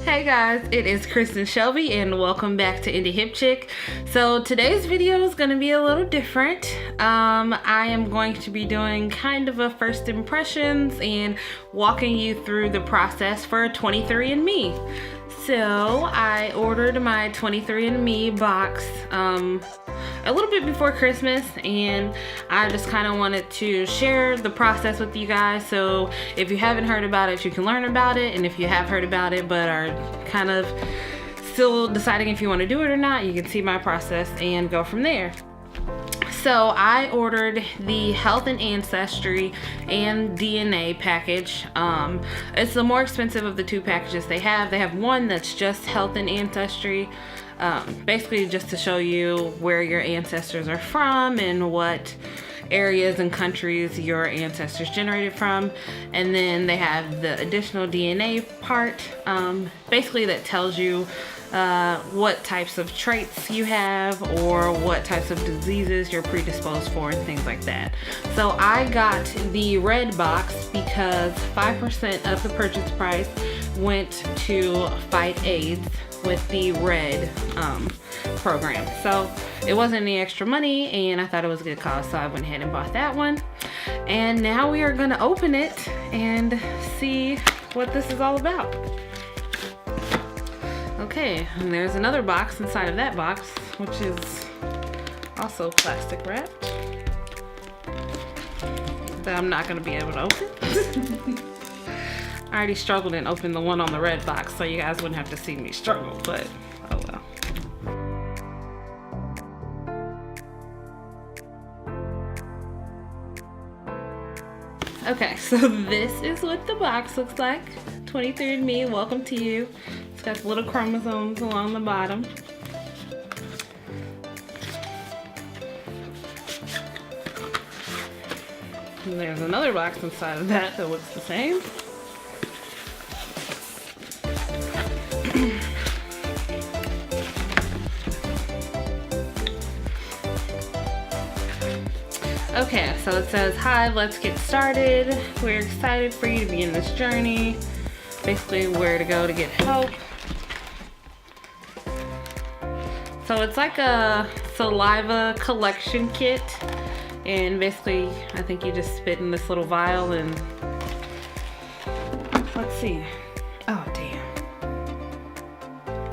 Hey guys, it is Kristin Shelby and welcome back to Indy Hip Chick. So today's video is going to be a little different. I am going to be doing kind of a first impressions and walking you through the process for 23andMe. So I ordered my 23andMe box a little bit before Christmas, and I just kind of wanted to share the process with you guys. So if you haven't heard about it, you can learn about it, and if you have heard about it but are kind of still deciding if you want to do it or not, you can see my process and go from there. So I ordered the Health and Ancestry and DNA package. It's the more expensive of the two packages they have. They have one that's just Health and Ancestry, basically just to show you where your ancestors are from and what areas and countries your ancestors generated from. And then they have the additional DNA part, basically that tells you what types of traits you have or what types of diseases you're predisposed for and things like that. So I got the red box because 5% of the purchase price went to fight AIDS with the red program. So it wasn't any extra money and I thought it was a good cause, so I went ahead and bought that one. And now we are gonna open it and see what this is all about. Okay, and there's another box inside of that box, which is also plastic wrapped, that I'm not gonna be able to open. I already struggled and opened the one on the red box, so you guys wouldn't have to see me struggle, but oh well. Okay, so this is what the box looks like. 23andMe, welcome to you. It's got little chromosomes along the bottom. And there's another box inside of that that looks the same. Okay, so it says, hi, let's get started. We're excited for you to begin this journey. Basically where to go to get help. So it's like a saliva collection kit, and basically I think you just spit in this little vial and let's see. Oh damn.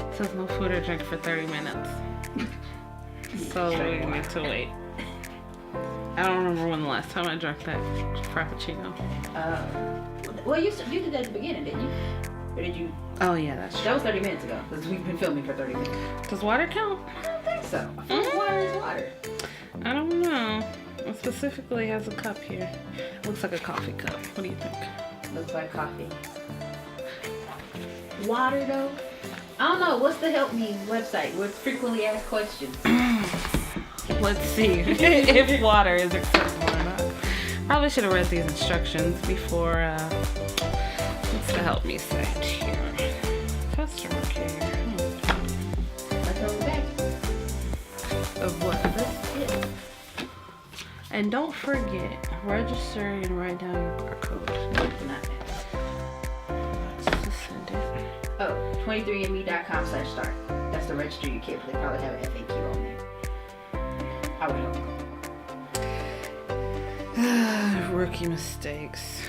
It says no food or drink for 30 minutes. So we need to wait. I don't remember when the last time I drank that Frappuccino. Well, you did that at the beginning, didn't you? Or did you? Oh yeah, that's true. That was 30 minutes ago, because we've been filming for 30 minutes. Does water count? I don't think so. I feel like water is water. I don't know. It specifically has a cup here. Looks like a coffee cup. What do you think? Looks like coffee. Water though? I don't know. What's the Help Me website with frequently asked questions? Let's see if water is accessible or not. Probably should have read these instructions before. What's the Help Me site here? Customer care. Let's go back. Of what? This? Yeah. And don't forget, register and write down your barcode. Not that. Let's just send it. Oh, 23andme.com/start. That's the register you kid. They probably have an FAQ on there. I would hope. Rookie mistakes.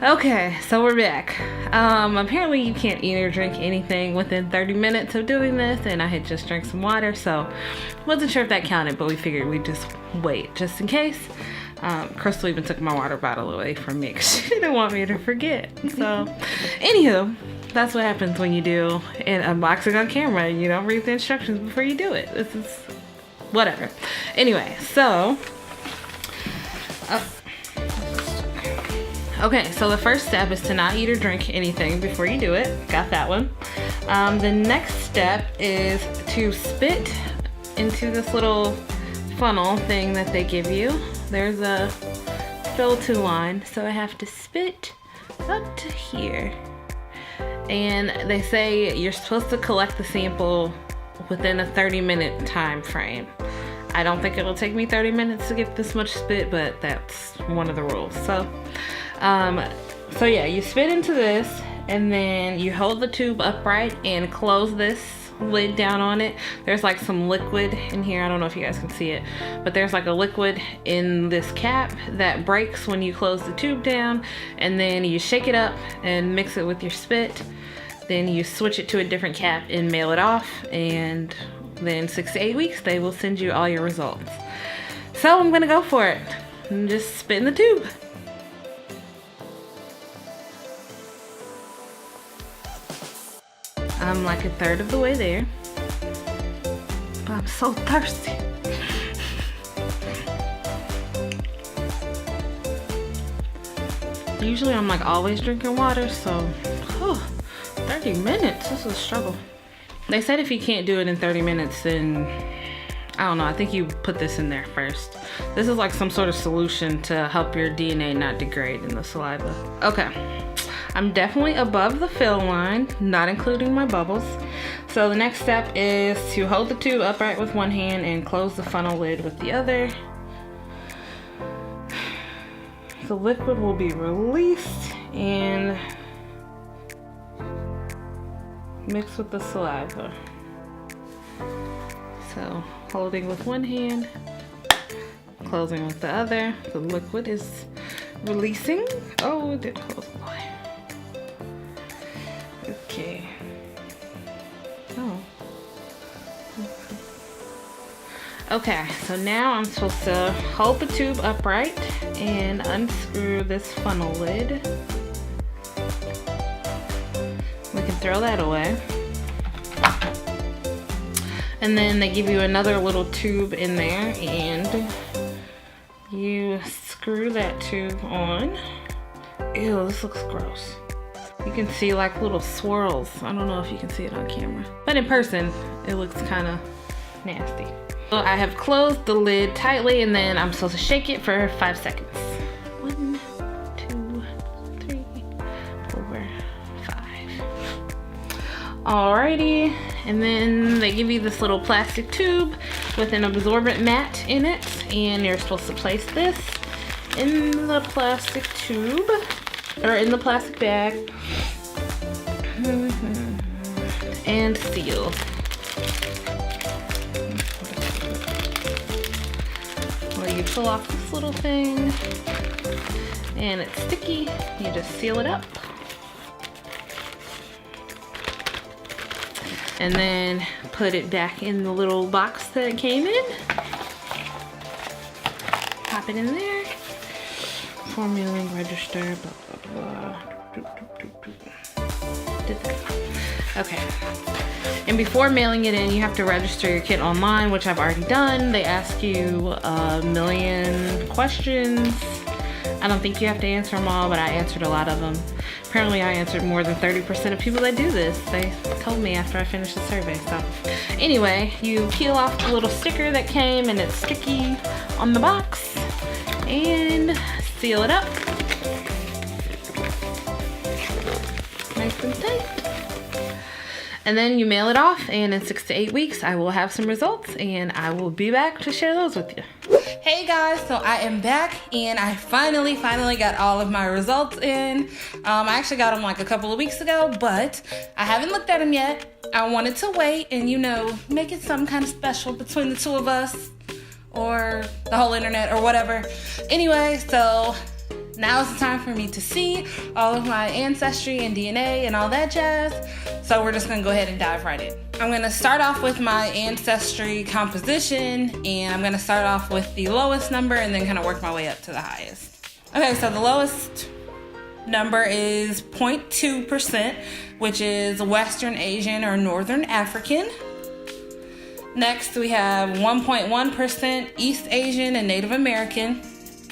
Okay, so we're back. Apparently you can't eat or drink anything within 30 minutes of doing this, and I had just drank some water, so wasn't sure if that counted, but we figured we'd just wait just in case. Crystal even took my water bottle away from me because she didn't want me to forget. So, anywho, that's what happens when you do an unboxing on camera and you don't read the instructions before you do it. This is whatever. Anyway, so okay, so the first step is to not eat or drink anything before you do it. Got that one. The next step is to spit into this little funnel thing that they give you. There's a fill to line, so I have to spit up to here. And they say you're supposed to collect the sample within a 30-minute time frame. I don't think it'll take me 30 minutes to get this much spit, but that's one of the rules. So So yeah, you spit into this and then you hold the tube upright and close this lid down on it. There's like some liquid in here. I don't know if you guys can see it, but there's like a liquid in this cap that breaks when you close the tube down, and then you shake it up and mix it with your spit. Then you switch it to a different cap and mail it off, and then 6 to 8 weeks they will send you all your results. So I'm gonna go for it and just spit in the tube. I'm like a third of the way there, but I'm so thirsty. Usually I'm like always drinking water, so 30 minutes, this is a struggle. They said if you can't do it in 30 minutes, then I don't know, I think you put this in there first. This is like some sort of solution to help your DNA not degrade in the saliva. Okay. I'm definitely above the fill line, not including my bubbles. So the next step is to hold the tube upright with one hand and close the funnel lid with the other. The liquid will be released and mixed with the saliva. So holding with one hand, closing with the other. The liquid is releasing. Oh, it did close the line. Okay. Oh. Okay, so now I'm supposed to hold the tube upright and unscrew this funnel lid. We can throw that away. And then they give you another little tube in there and you screw that tube on. Ew, this looks gross. You can see like little swirls. I don't know if you can see it on camera, but in person, it looks kind of nasty. So I have closed the lid tightly and then I'm supposed to shake it for 5 seconds. 1, 2, 3, 4, 5. Alrighty, and then they give you this little plastic tube with an absorbent mat in it, and you're supposed to place this in the plastic tube, or in the plastic bag, and seal. Well, you pull off this little thing, and it's sticky. You just seal it up. And then put it back in the little box that it came in. Pop it in there. Formulating register, blah, blah, blah. Did that. Okay. And before mailing it in, you have to register your kit online, which I've already done. They ask you a million questions. I don't think you have to answer them all, but I answered a lot of them. Apparently I answered more than 30% of people that do this. They told me after I finished the survey. So anyway, you peel off the little sticker that came and it's sticky on the box and seal it up. Nice and tight. And then you mail it off, and in 6 to 8 weeks I will have some results and I will be back to share those with you. Hey guys, so I am back and I finally got all of my results in. I actually got them like a couple of weeks ago, but I haven't looked at them yet. I wanted to wait and, you know, make it some kind of special between the two of us or the whole internet or whatever. Anyway, so now is the time for me to see all of my ancestry and DNA and all that jazz. So we're just gonna go ahead and dive right in. I'm gonna start off with my ancestry composition, and I'm gonna start off with the lowest number and then kind of work my way up to the highest. Okay, so the lowest number is 0.2%, which is Western Asian or Northern African. Next, we have 1.1% East Asian and Native American.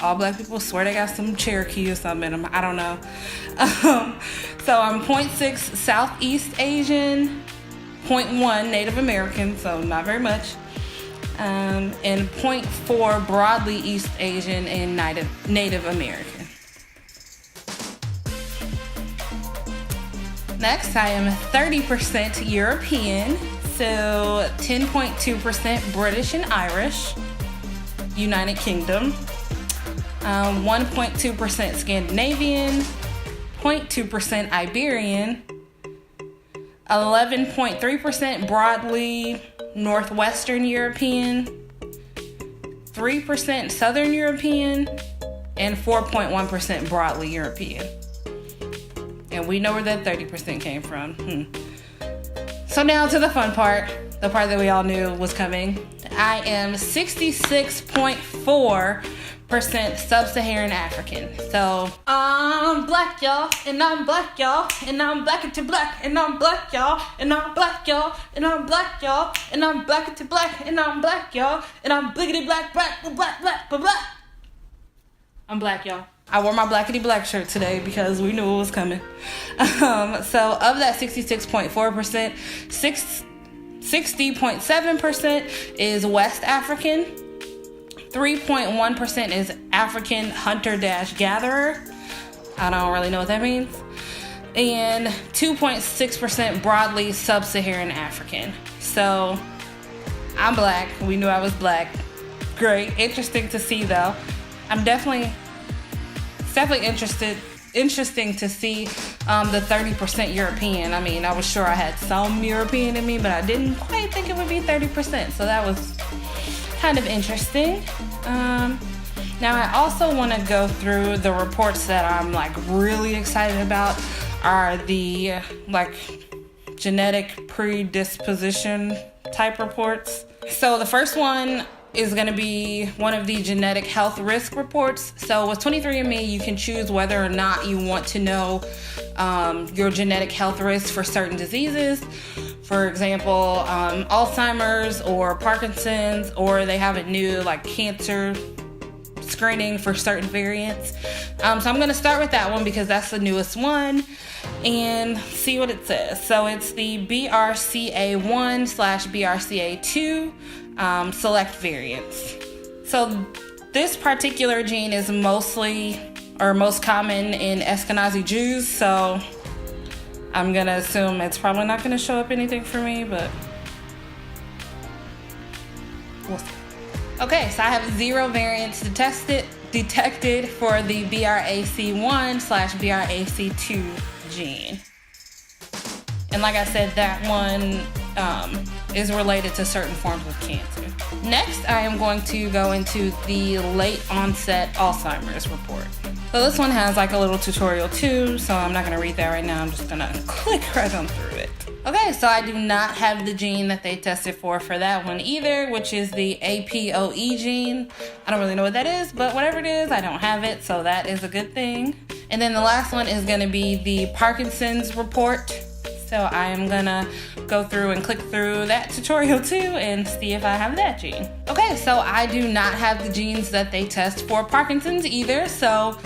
All black people swear they got some Cherokee or something in them. I don't know. So I'm 0.6 Southeast Asian, 0.1 Native American, so not very much. And 0.4 broadly East Asian and Native American. Next, I am 30% European, so 10.2% British and Irish, United Kingdom. 1.2% Scandinavian, 0.2% Iberian, 11.3% broadly Northwestern European, 3% Southern European, and 4.1% broadly European. And we know where that 30% came from. So now to the fun part, the part that we all knew was coming. I am 66.4% Sub-Saharan African. So I'm black, y'all, and I'm black, y'all, and I'm black to black, and I'm black, y'all, and I'm black, y'all, and I'm black, y'all, and I'm black to black, and I'm black, y'all, and I'm blickety black, black, black, black, black. I'm black, y'all. I wore my blackety black shirt today because we knew it was coming. So of that 66.4%, 60.7% is West African, 3.1% is African hunter-gatherer. I don't really know what that means. And 2.6% broadly Sub-Saharan African. So I'm black. We knew I was black. Great. Interesting to see though. It's definitely interesting to see the 30% European. I mean, I was sure I had some European in me, but I didn't quite think it would be 30%. So that was kind of interesting. Now I also want to go through the reports that I'm like really excited about are the like genetic predisposition type reports. So the first one is going to be one of the genetic health risk reports. So with 23andMe, you can choose whether or not you want to know your genetic health risks for certain diseases. For example, Alzheimer's or Parkinson's, or they have a new like cancer screening for certain variants. So I'm going to start with that one because that's the newest one and see what it says. So it's the BRCA1/BRCA2 select variants. So this particular gene is most common in Ashkenazi Jews, so I'm gonna assume it's probably not gonna show up anything for me, but we'll see. Okay, so I have 0 variants detected for the BRCA1/BRCA2 gene. And like I said, that one is related to certain forms of cancer. Next, I am going to go into the late onset Alzheimer's report. So this one has like a little tutorial too, so I'm not gonna read that right now. I'm just gonna click right on through it. Okay, so I do not have the gene that they tested for that one either, which is the APOE gene. I don't really know what that is, but whatever it is, I don't have it, so that is a good thing. And then the last one is gonna be the Parkinson's report. So I am gonna go through and click through that tutorial too and see if I have that gene. Okay, so I do not have the genes that they test for Parkinson's either, so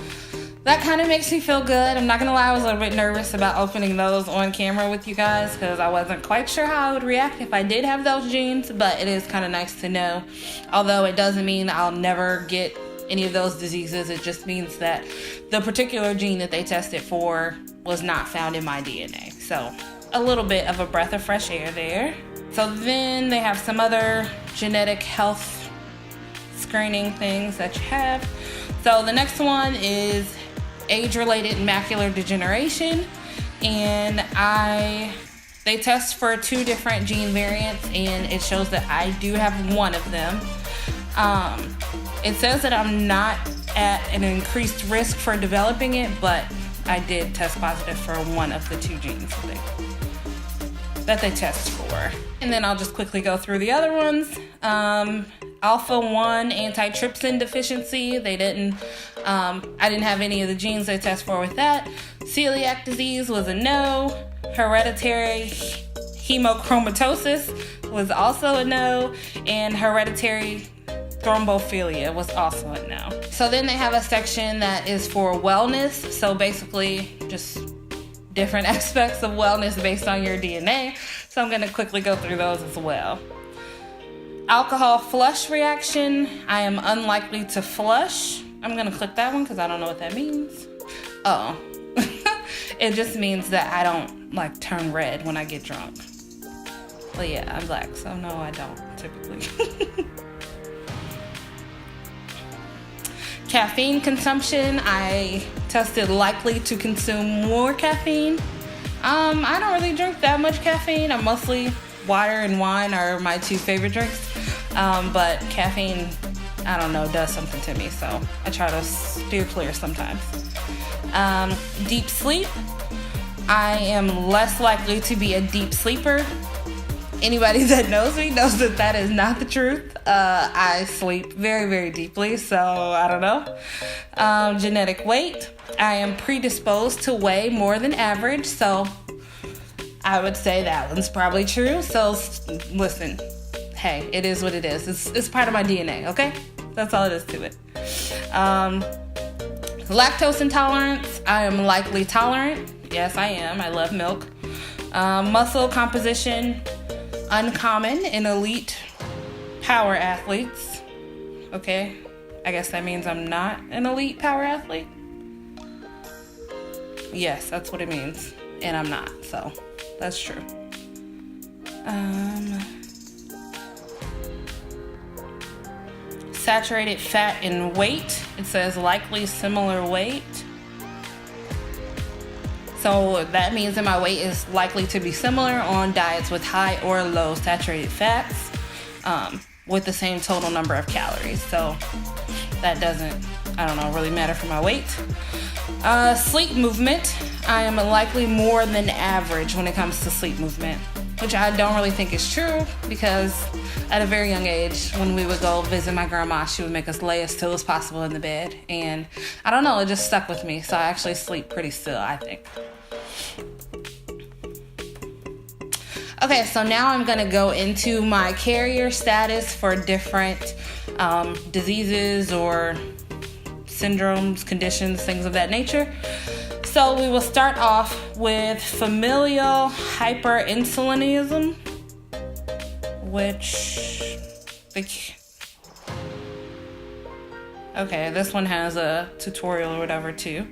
that kind of makes me feel good. I'm not gonna lie, I was a little bit nervous about opening those on camera with you guys because I wasn't quite sure how I would react if I did have those genes, but it is kind of nice to know. Although it doesn't mean I'll never get any of those diseases, it just means that the particular gene that they tested for was not found in my DNA. So a little bit of a breath of fresh air there. So then they have some other genetic health screening things that you have. So the next one is age-related macular degeneration, and they test for 2 different gene variants, and it shows that I do have one of them. It says that I'm not at an increased risk for developing it, but I did test positive for one of the 2 genes that they test for. And then I'll just quickly go through the other ones. Alpha-1 antitrypsin deficiency, I didn't have any of the genes they test for with that. Celiac disease was a no. Hereditary hemochromatosis was also a no. And hereditary thrombophilia was also a no. So then they have a section that is for wellness. So basically just different aspects of wellness based on your DNA. So I'm gonna quickly go through those as well. Alcohol flush reaction. I am unlikely to flush. I'm gonna click that one because I don't know what that means. Oh, it just means that I don't like turn red when I get drunk. But yeah, I'm black, so no, I don't typically. Caffeine consumption, I tested likely to consume more caffeine. I don't really drink that much caffeine. I'm mostly water and wine are my two favorite drinks. But caffeine, I don't know, does something to me, so I try to steer clear sometimes. Deep sleep, I am less likely to be a deep sleeper. Anybody that knows me knows that that is not the truth. I sleep very, very deeply, so I don't know. Genetic weight, I am predisposed to weigh more than average, so I would say that one's probably true. So listen, hey, it is what it is. It's part of my DNA, okay? That's all it is to it. Lactose intolerance, I am likely tolerant. Yes, I am. I love milk. Muscle composition, uncommon in elite power athletes. Okay, I guess that means I'm not an elite power athlete. Yes, that's what it means. And I'm not, so that's true. Saturated fat and weight, it says likely similar weight. So that means that my weight is likely to be similar on diets with high or low saturated fats, with the same total number of calories. So that doesn't, I don't know, really matter for my weight. Sleep movement, I am likely more than average when it comes to sleep movement, which I don't really think is true, because at a very young age, when we would go visit my grandma, she would make us lay as still as possible in the bed. And I don't know, it just stuck with me. So I actually sleep pretty still, I think. Okay, so now I'm going to go into my carrier status for different diseases or syndromes, conditions, things of that nature. So we will start off with familial hyperinsulinism, which, okay, this one has a tutorial or whatever too,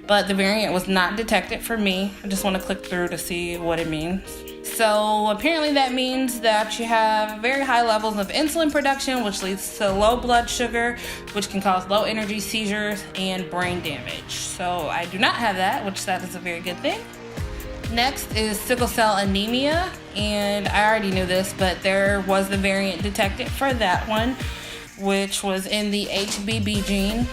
but the variant was not detected for me. I just want to click through to see what it means. So apparently that means that you have very high levels of insulin production, which leads to low blood sugar, which can cause low energy seizures and brain damage. So I do not have that, which that is a very good thing. Next is sickle cell anemia, and I already knew this, but there was the variant detected for that one, which was in the HBB gene.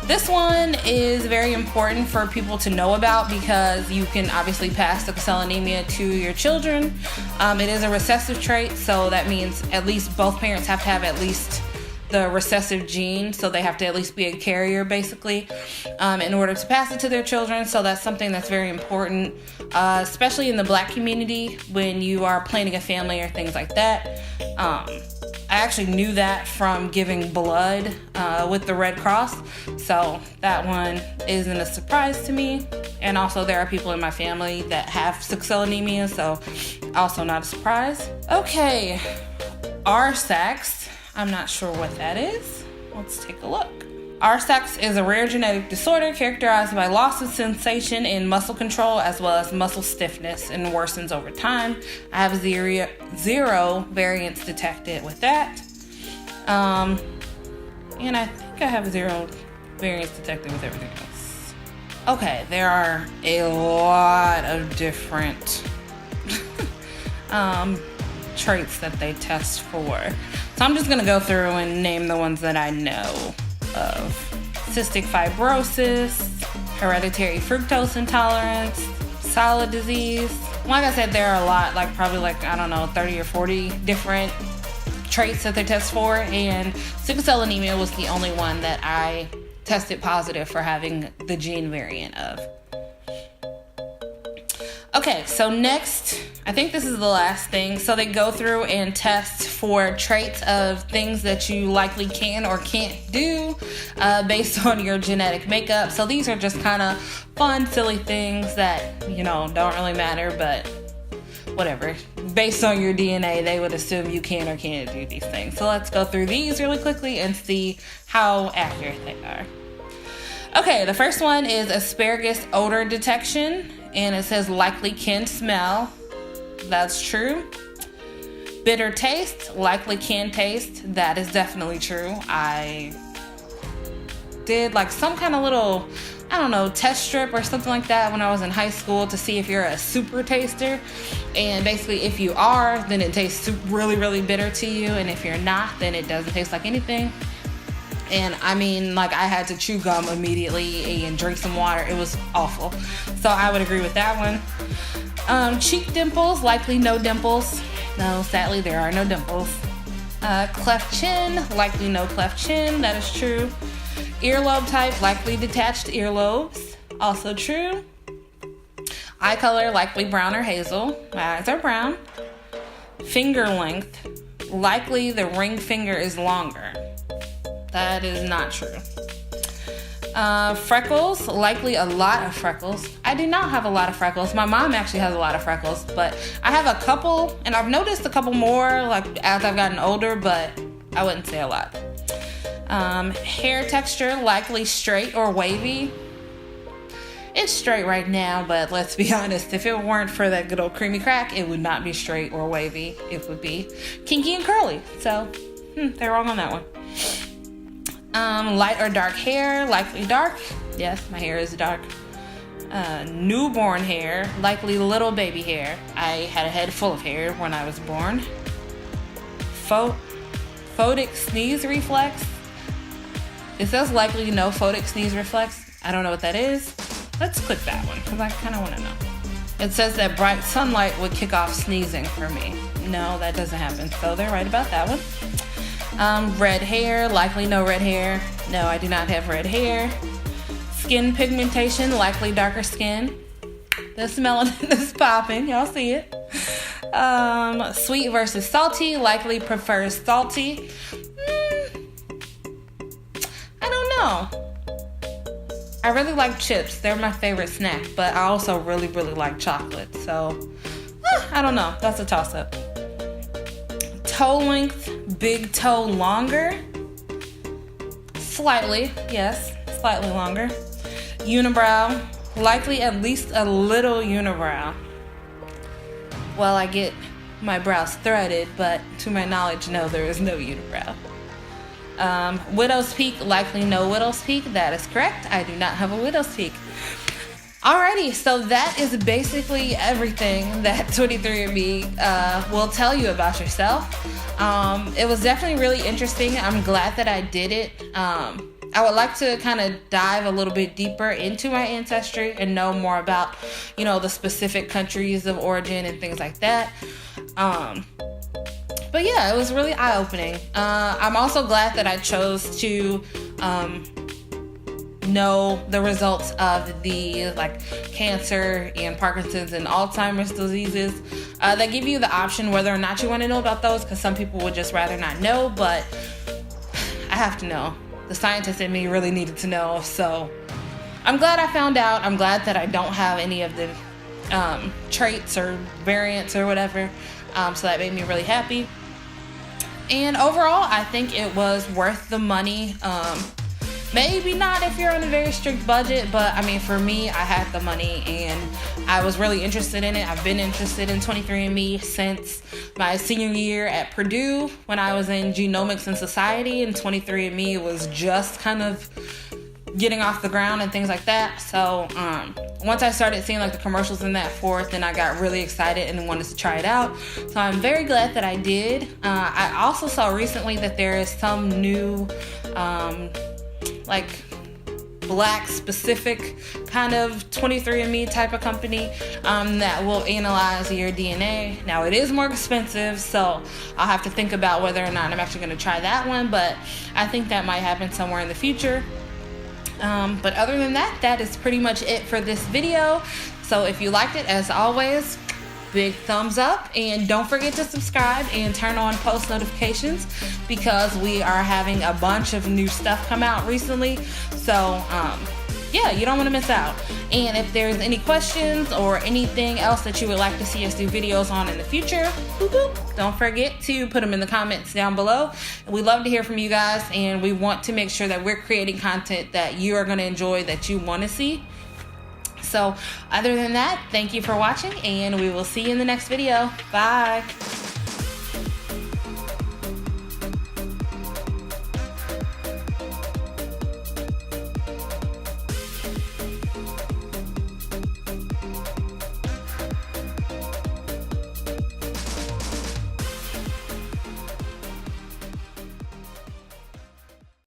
This one is very important for people to know about because you can obviously pass sickle cell anemia to your children. It is a recessive trait, so that means at least both parents have to have at least the recessive gene, so they have to at least be a carrier basically in order to pass it to their children. So that's something that's very important, especially in the Black community when you are planning a family or things like that. I actually knew that from giving blood with the Red Cross, so that one isn't a surprise to me. And also there are people in my family that have sickle cell anemia, so also not a surprise. Okay, RSACs, I'm not sure what that is. Let's take a look. RSACs is a rare genetic disorder characterized by loss of sensation in muscle control as well as muscle stiffness, and worsens over time. I have zero variants detected with that. And I think I have zero variants detected with everything else. Okay, there are a lot of different traits that they test for. So I'm just going to go through and name the ones that I know of. Cystic fibrosis, hereditary fructose intolerance, solid disease. Like I said, there are a lot, like probably like, I don't know, 30 or 40 different traits that they test for, and sickle cell anemia was the only one that I tested positive for having the gene variant of. Okay, so next, I think this is the last thing. So they go through and test for traits of things that you likely can or can't do based on your genetic makeup. So these are just kind of fun, silly things that, you know, don't really matter, but whatever. Based on your DNA, they would assume you can or can't do these things. So let's go through these really quickly and see how accurate they are. Okay, the first one is asparagus odor detection. And it says likely can smell. That's true. Bitter taste, likely canned taste. That is definitely true. I did like some kind of little, I don't know, test strip or something like that when I was in high school to see if you're a super taster. And basically if you are, then it tastes really, really bitter to you. And if you're not, then it doesn't taste like anything. And I mean, like, I had to chew gum immediately and drink some water. It was awful. So I would agree with that one. Cheek dimples, likely no dimples. No, sadly, there are no dimples. Cleft chin, likely no cleft chin. That is true. Earlobe type, likely detached earlobes. Also true. Eye color, likely brown or hazel. My eyes are brown. Finger length, likely the ring finger is longer. That is not true. Freckles, likely a lot of freckles. I do not have a lot of freckles. My mom actually has a lot of freckles, but I have a couple, and I've noticed a couple more like as I've gotten older, but I wouldn't say a lot. Hair texture, likely straight or wavy. It's straight right now, but let's be honest, if it weren't for that good old creamy crack, it would not be straight or wavy. It would be kinky and curly. So, they're wrong on that one. Light or dark hair, likely dark. Yes, my hair is dark. Newborn hair, likely little baby hair. I had a head full of hair when I was born. Photic sneeze reflex. It says likely no photic sneeze reflex. I don't know what that is. Let's click that one because I kind of want to know. It says that bright sunlight would kick off sneezing for me. No, that doesn't happen. So they're right about that one. Red hair, likely no red hair. No, I do not have red hair. Skin pigmentation, likely darker skin. This melanin is popping. Y'all see it. Sweet versus salty, likely prefers salty. I don't know. I really like chips. They're my favorite snack, but I also really, really like chocolate. So, I don't know. That's a toss-up. Toe length, big toe longer. Slightly, yes, slightly longer. Unibrow, likely at least a little unibrow. Well, I get my brows threaded, but to my knowledge, no, there is no unibrow. Widow's peak, likely no widow's peak. That is correct. I do not have a widow's peak. Alrighty, so that is basically everything that 23andMe will tell you about yourself. It was definitely really interesting. I'm glad that I did it. I would like to kind of dive a little bit deeper into my ancestry and know more about, the specific countries of origin and things like that. But yeah, it was really eye-opening. I'm also glad that I chose to know the results of the cancer and Parkinson's and Alzheimer's diseases. They give you the option whether or not you want to know about those, because some people would just rather not know, but I have to know. The scientist in me really needed to know, so I'm glad I found out. I'm glad that I don't have any of the traits or variants or whatever, so that made me really happy. And overall, I think it was worth the money. Maybe not if you're on a very strict budget, but I mean, for me, I had the money and I was really interested in it. I've been interested in 23andMe since my senior year at Purdue when I was in genomics and society, and 23andMe was just kind of getting off the ground and things like that. So once I started seeing the commercials and that forth, then I got really excited and wanted to try it out. So I'm very glad that I did. I also saw recently that there is some new black specific kind of 23andMe type of company that will analyze your DNA. Now it is more expensive, so I'll have to think about whether or not I'm actually going to try that one, but I think that might happen somewhere in the future. But other than that, that is pretty much it for this video. So if you liked it, as always, big thumbs up, and don't forget to subscribe and turn on post notifications, because we are having a bunch of new stuff come out recently. So yeah, you don't want to miss out. And if there's any questions or anything else that you would like to see us do videos on in the future, don't forget to put them in the comments down below. We love to hear from you guys, and we want to make sure that we're creating content that you are going to enjoy, that you want to see. So other than that, thank you for watching, and we will see you in the next video. Bye.